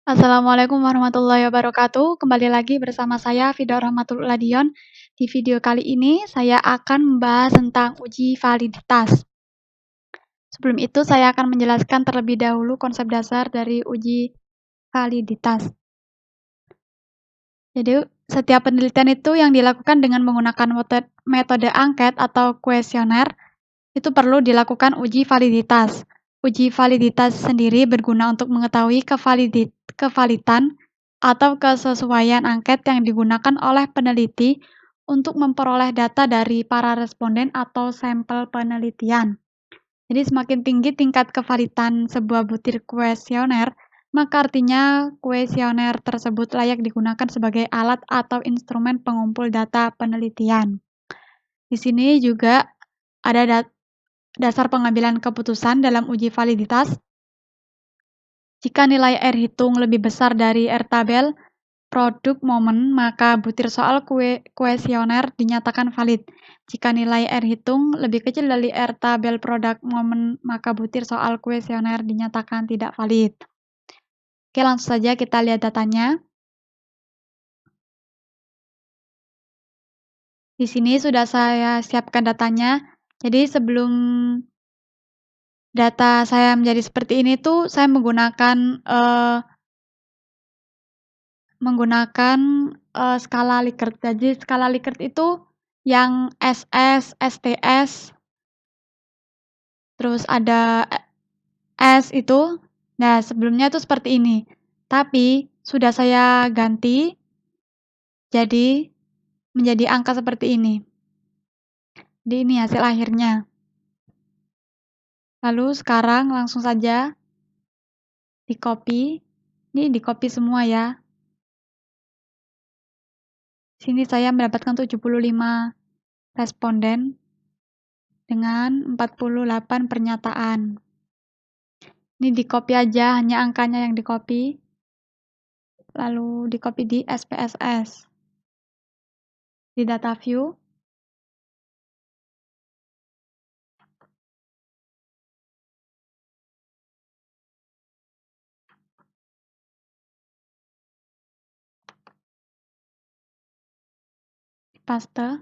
Assalamualaikum warahmatullahi wabarakatuh. Kembali lagi bersama saya Fida Rahmatul Ladion. Di video kali ini saya akan membahas tentang uji validitas. Sebelum itu saya akan menjelaskan terlebih dahulu konsep dasar dari uji validitas. Jadi setiap penelitian itu yang dilakukan dengan menggunakan metode angket atau kuesioner itu perlu dilakukan uji validitas. Uji validitas sendiri berguna untuk mengetahui kevalitan atau kesesuaian angket yang digunakan oleh peneliti untuk memperoleh data dari para responden atau sampel penelitian. Jadi semakin tinggi tingkat kevalitan sebuah butir kuesioner, maka artinya kuesioner tersebut layak digunakan sebagai alat atau instrumen pengumpul data penelitian. Di sini juga ada dasar pengambilan keputusan dalam uji validitas. Jika nilai R hitung lebih besar dari R tabel produk momen, maka butir soal kuesioner dinyatakan valid. Jika nilai R hitung lebih kecil dari R tabel produk momen, maka butir soal kuesioner dinyatakan tidak valid. Oke, langsung saja kita lihat datanya. Di sini sudah saya siapkan datanya. Jadi sebelum data saya menjadi seperti ini tuh saya menggunakan skala Likert. Jadi skala Likert itu yang SS, STS, terus ada S itu. Nah, sebelumnya itu seperti ini. Tapi sudah saya ganti jadi menjadi angka seperti ini. Jadi ini hasil akhirnya. Lalu sekarang langsung saja di-copy. Ini di-copy semua ya. Sini saya mendapatkan 75 responden dengan 48 pernyataan. Ini di-copy aja, hanya angkanya yang di-copy. Lalu di-copy di SPSS. Di data view. Paste.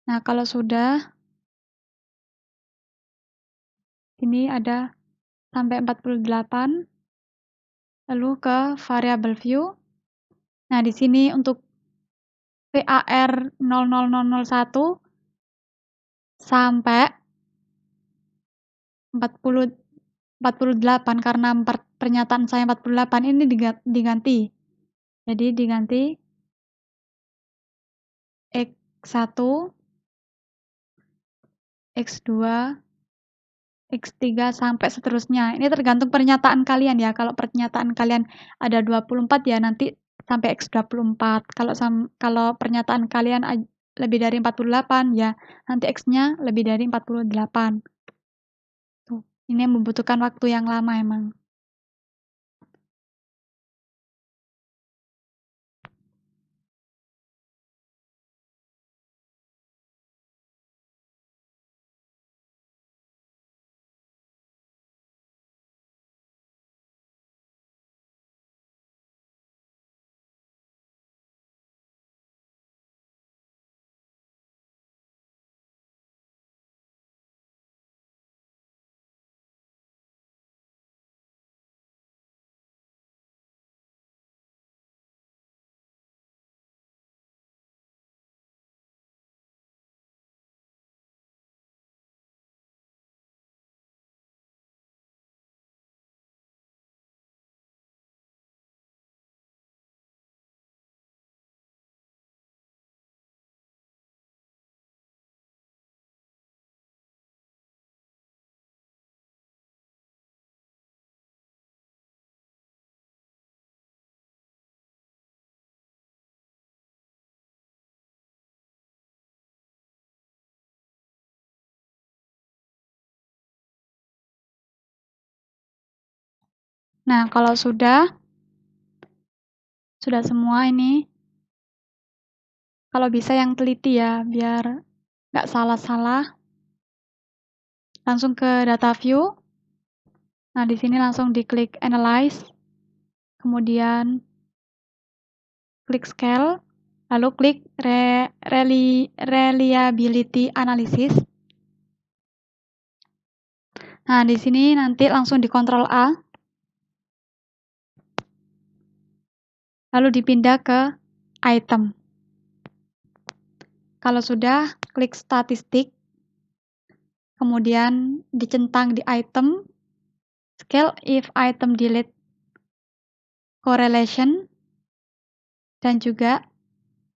Nah, kalau sudah, ini ada sampai 48, lalu ke variable view. Nah, di sini untuk VAR 00001 sampai 48 karena pernyataan saya 48 ini diganti. Jadi diganti X1, X2, X3 sampai seterusnya. Ini tergantung pernyataan kalian ya. Kalau pernyataan kalian ada 24 ya nanti sampai X24. Kalau pernyataan kalian lebih dari 48 ya nanti X-nya lebih dari 48. Tuh, ini membutuhkan waktu yang lama emang. Nah, kalau sudah semua ini, kalau bisa yang teliti ya, biar nggak salah-salah. Langsung ke data view. Nah, di sini langsung diklik Analyze, kemudian klik Scale, lalu klik Reliability Analysis. Nah, di sini nanti langsung di Ctrl A, lalu dipindah ke Item. Kalau sudah, klik Statistik, kemudian dicentang di Item, Scale if Item Delete Correlation, dan juga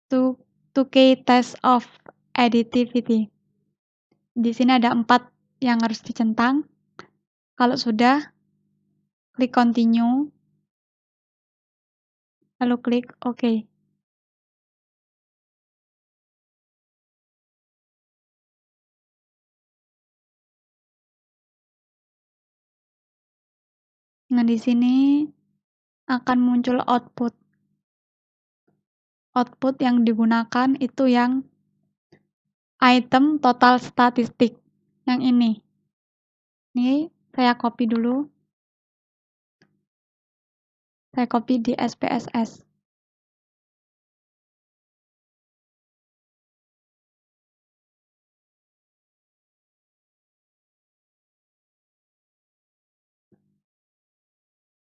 2K Test of Additivity. Di sini ada 4 yang harus dicentang. Kalau sudah, klik Continue, lalu klik OK. Nah, di sini akan muncul output. Output yang digunakan itu yang item total statistik, yang ini. Ini saya copy dulu. Saya copy di SPSS.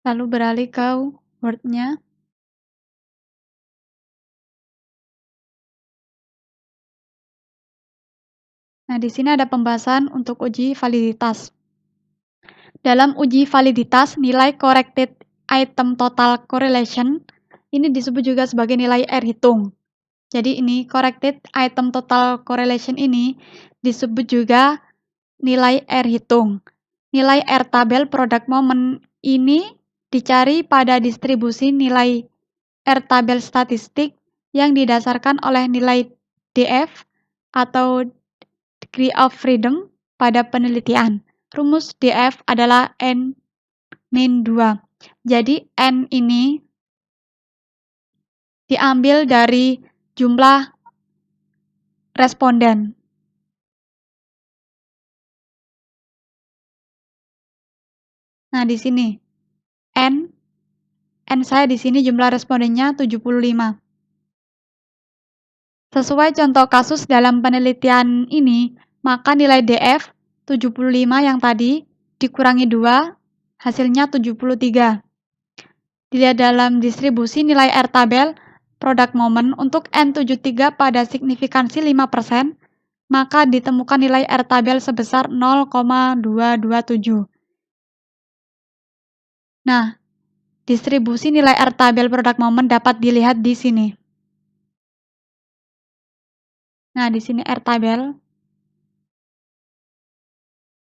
Lalu beralih ke Word-nya. Nah, di sini ada pembahasan untuk uji validitas. Dalam uji validitas, nilai corrected item total correlation ini disebut juga sebagai nilai R hitung. Jadi ini corrected item total correlation ini disebut juga nilai R hitung. Nilai R tabel product moment ini dicari pada distribusi nilai R tabel statistik yang didasarkan oleh nilai DF atau degree of freedom pada penelitian. Rumus DF adalah N-2. Jadi N ini diambil dari jumlah responden. Nah, di sini N saya di sini jumlah respondennya 75. Sesuai contoh kasus dalam penelitian ini, maka nilai DF 75 yang tadi dikurangi 2, hasilnya 73. Dilihat dalam distribusi nilai R tabel product moment untuk N73 pada signifikansi 5%, maka ditemukan nilai R tabel sebesar 0,227. Nah, distribusi nilai R tabel product moment dapat dilihat di sini. Nah, di sini R tabel.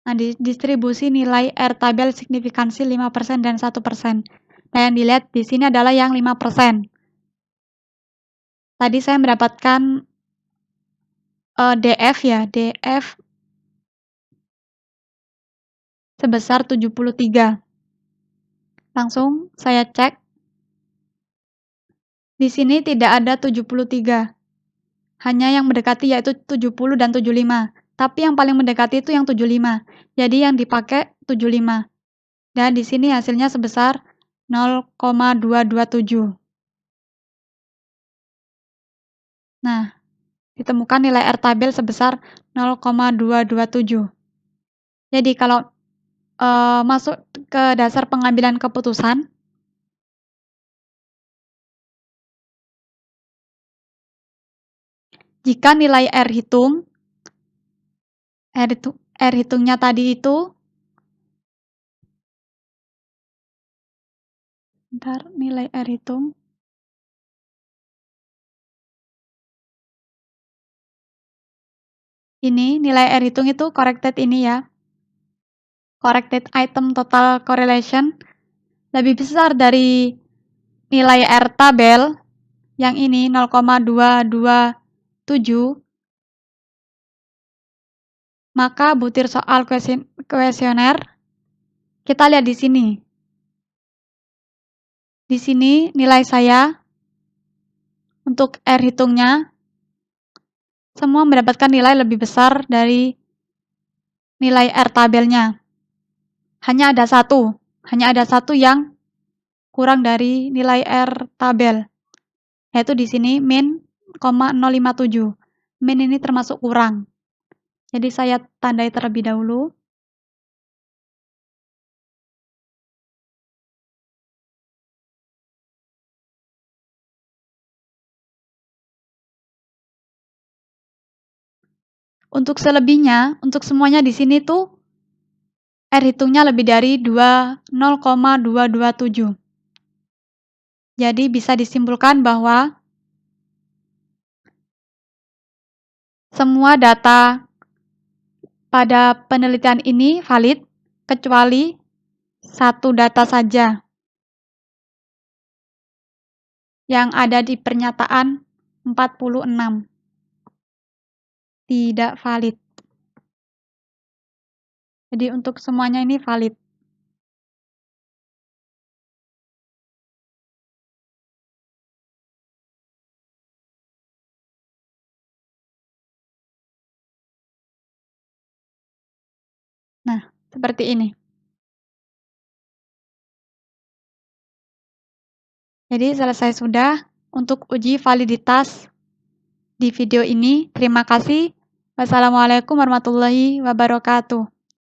Nah, di distribusi nilai R tabel signifikansi 5% dan 1%. Nah, yang dilihat di sini adalah yang 5%. Tadi saya mendapatkan DF ya, DF sebesar 73. Langsung saya cek. Di sini tidak ada 73. Hanya yang mendekati yaitu 70 dan 75. Tapi yang paling mendekati itu yang 75. Jadi yang dipakai 75. Dan di sini hasilnya sebesar 0,227. Nah, ditemukan nilai R tabel sebesar 0,227. Jadi kalau masuk ke dasar pengambilan keputusan, jika nilai R hitungnya tadi itu, nilai R hitung, ini nilai R hitung itu corrected ini ya, corrected item total correlation lebih besar dari nilai R tabel yang ini 0,227, maka butir soal kuesioner kita lihat di sini. Di sini nilai saya untuk R hitungnya semua mendapatkan nilai lebih besar dari nilai R tabelnya. hanya ada satu yang kurang dari nilai R tabel, yaitu di sini min, 0,057. Min ini termasuk kurang. Jadi saya tandai terlebih dahulu. Untuk selebihnya, untuk semuanya di sini tuh R hitungnya lebih dari 0,227. Jadi bisa disimpulkan bahwa semua data pada penelitian ini valid, kecuali satu data saja yang ada di pernyataan 46. Tidak valid. Jadi untuk semuanya ini valid. Nah, seperti ini. Jadi selesai sudah untuk uji validitas di video ini. Terima kasih. Wassalamualaikum warahmatullahi wabarakatuh.